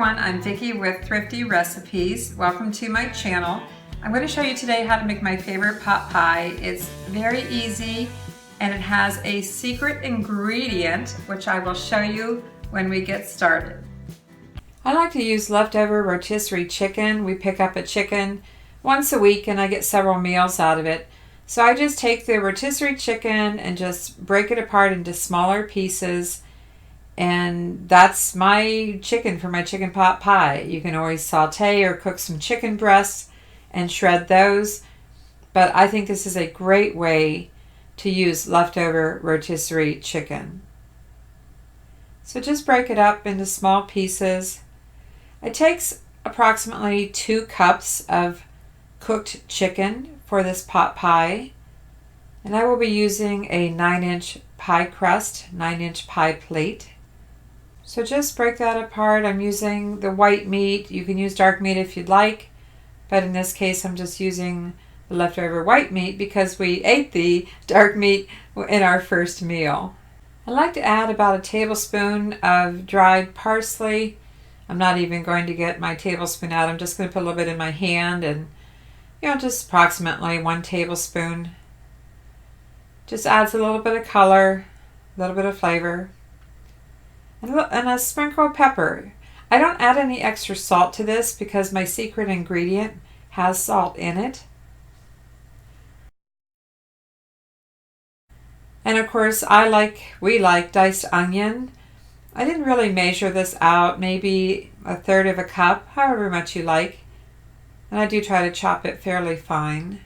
everyone, I'm Vicki with Thrifty Recipes. Welcome to my channel. I'm going to show you today how to make my favorite pot pie. It's very easy and it has a secret ingredient which I will show you when we get started. I like to use leftover rotisserie chicken. We pick up a chicken once a week and I get several meals out of it. So I just take the rotisserie chicken and just break it apart into smaller pieces. And that's my chicken for my chicken pot pie. You can always saute or cook some chicken breasts and shred those. But I think this is a great way to use leftover rotisserie chicken. So just break it up into small pieces. It takes approximately 2 cups of cooked chicken for this pot pie. And I will be using a 9-inch pie crust, 9-inch pie plate. So just break that apart. I'm using the white meat. You can use dark meat if you'd like, but in this case I'm just using the leftover white meat because we ate the dark meat in our first meal. I like to add about a tablespoon of dried parsley. I'm not even going to get my tablespoon out. I'm just going to put a little bit in my hand and, just approximately 1 tablespoon. Just adds a little bit of color, a little bit of flavor. And a sprinkle of pepper. I don't add any extra salt to this because my secret ingredient has salt in it. And of course, we like diced onion. I didn't really measure this out, maybe 1/3 of a cup, however much you like. And I do try to chop it fairly fine.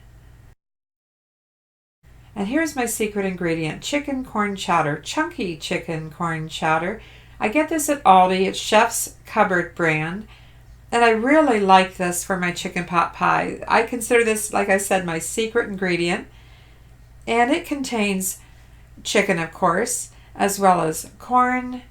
And here's my secret ingredient, chicken corn chowder, chunky chicken corn chowder. I get this at Aldi. It's Chef's Cupboard brand. And I really like this for my chicken pot pie. I consider this, like I said, my secret ingredient. And it contains chicken, of course, as well as corn,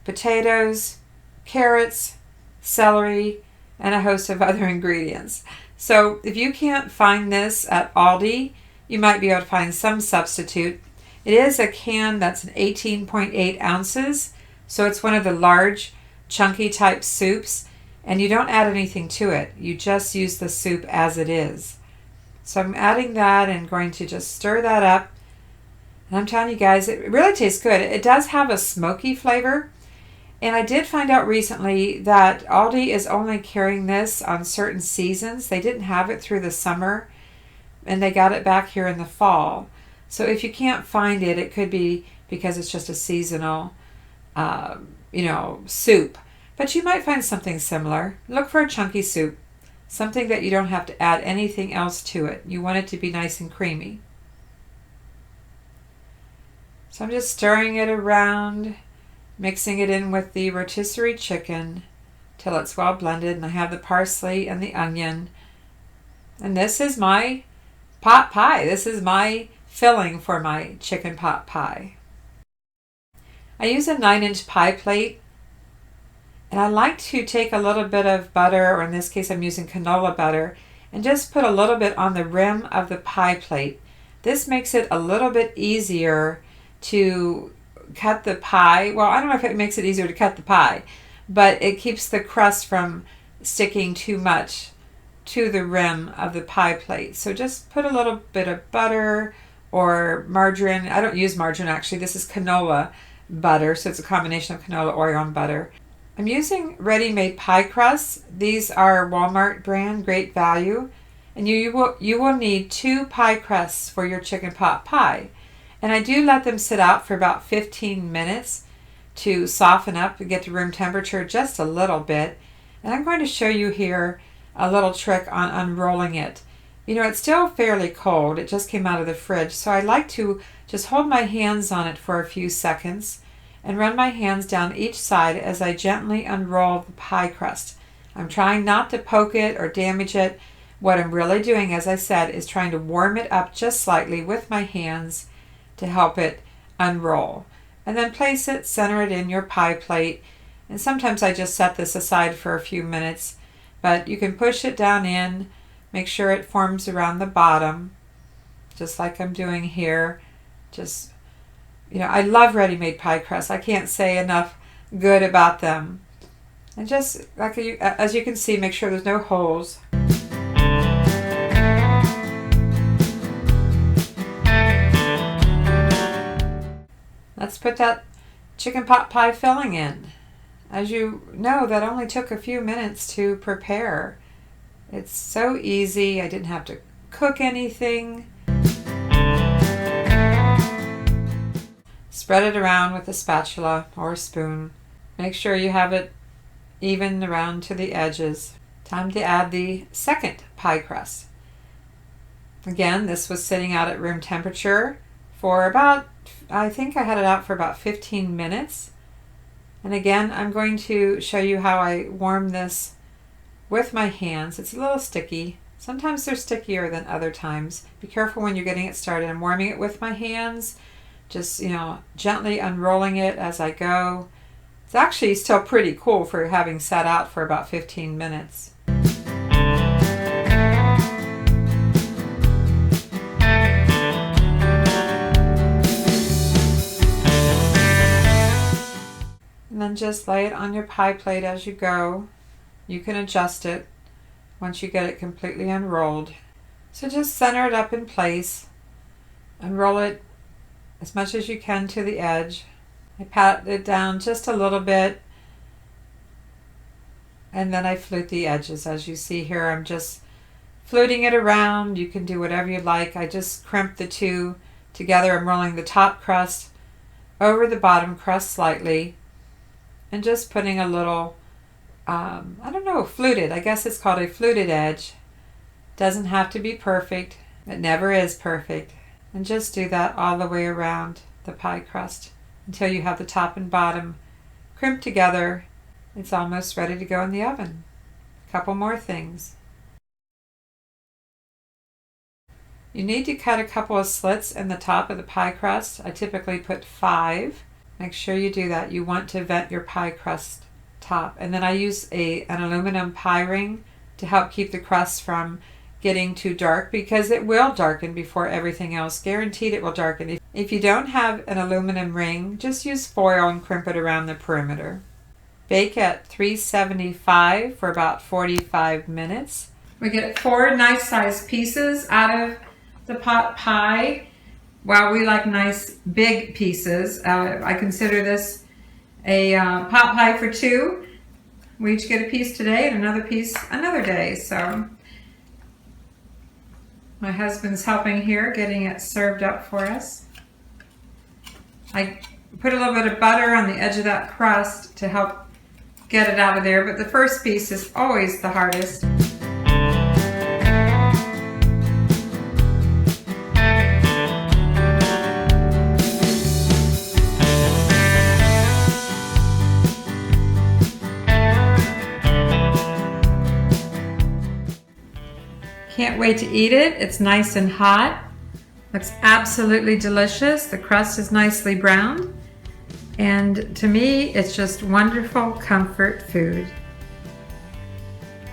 potatoes, carrots, celery, and a host of other ingredients. So if you can't find this at Aldi, you might be able to find some substitute. It is a can that's 18.8 ounces. So it's one of the large, chunky type soups, and you don't add anything to it. You just use the soup as it is. So I'm adding that and going to just stir that up. And I'm telling you guys, it really tastes good. It does have a smoky flavor. And I did find out recently that Aldi is only carrying this on certain seasons. They didn't have it through the summer, and they got it back here in the fall. So if you can't find it, it could be because it's just a seasonal soup. But you might find something similar. Look for a chunky soup, something that you don't have to add anything else to it. You want it to be nice and creamy. So I'm just stirring it around, mixing it in with the rotisserie chicken till it's well blended. And I have the parsley and the onion. And this is my pot pie. This is my filling for my chicken pot pie. I use a 9-inch pie plate, and I like to take a little bit of butter, or in this case I'm using canola butter, and just put a little bit on the rim of the pie plate. This makes it a little bit easier to cut the pie. Well, I don't know if it makes it easier to cut the pie, but it keeps the crust from sticking too much to the rim of the pie plate. So just put a little bit of butter or margarine. I don't use margarine actually. This is canola butter, so it's a combination of canola oil and butter. I'm using ready-made pie crusts. These are Walmart brand, great value. And you will need 2 pie crusts for your chicken pot pie. And I do let them sit out for about 15 minutes to soften up and get to room temperature just a little bit. And I'm going to show you here a little trick on unrolling it. It's still fairly cold. It just came out of the fridge. So I like to just hold my hands on it for a few seconds and run my hands down each side as I gently unroll the pie crust. I'm trying not to poke it or damage it. What I'm really doing, as I said, is trying to warm it up just slightly with my hands to help it unroll. And then place it, center it in your pie plate. And sometimes I just set this aside for a few minutes, but you can push it down in, make sure it forms around the bottom, just like I'm doing here. I love ready-made pie crusts. I can't say enough good about them. And just like as you can see, make sure there's no holes. Let's put that chicken pot pie filling in. As you know, that only took a few minutes to prepare. It's so easy. I didn't have to cook anything. Spread it around with a spatula or a spoon. Make sure you have it even around to the edges. Time to add the second pie crust. Again, this was sitting out at room temperature for about, I think I had it out for about 15 minutes. And again, I'm going to show you how I warm this with my hands. It's a little sticky. Sometimes they're stickier than other times. Be careful when you're getting it started. I'm warming it with my hands, just, gently unrolling it as I go. It's actually still pretty cool for having sat out for about 15 minutes. And then just lay it on your pie plate as you go. You can adjust it once you get it completely unrolled. So just center it up in place and roll it as much as you can to the edge. I pat it down just a little bit, and then I flute the edges. As you see here, I'm just fluting it around. You can do whatever you like. I just crimp the two together. I'm rolling the top crust over the bottom crust slightly, and just putting a little, fluted. I guess it's called a fluted edge. Doesn't have to be perfect. It never is perfect. And just do that all the way around the pie crust until you have the top and bottom crimped together. It's almost ready to go in the oven. A couple more things. You need to cut a couple of slits in the top of the pie crust. I typically put 5. Make sure you do that. You want to vent your pie crust top. And then I use an aluminum pie ring to help keep the crust from getting too dark, because it will darken before everything else. Guaranteed it will darken. If you don't have an aluminum ring, just use foil and crimp it around the perimeter. Bake at 375 for about 45 minutes. We get 4 nice sized pieces out of the pot pie. While we like nice big pieces, I consider this a pot pie for 2. We each get a piece today and another piece another day. So my husband's helping here, getting it served up for us. I put a little bit of butter on the edge of that crust to help get it out of there, but the first piece is always the hardest. Can't wait to eat it. It's nice and hot. Looks absolutely delicious. The crust is nicely browned. And to me, it's just wonderful comfort food.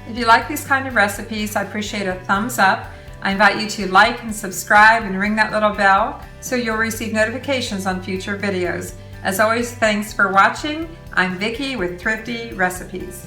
If you like these kind of recipes, I appreciate a thumbs up. I invite you to like and subscribe and ring that little bell so you'll receive notifications on future videos. As always, thanks for watching. I'm Vicki with Thrifty Recipes.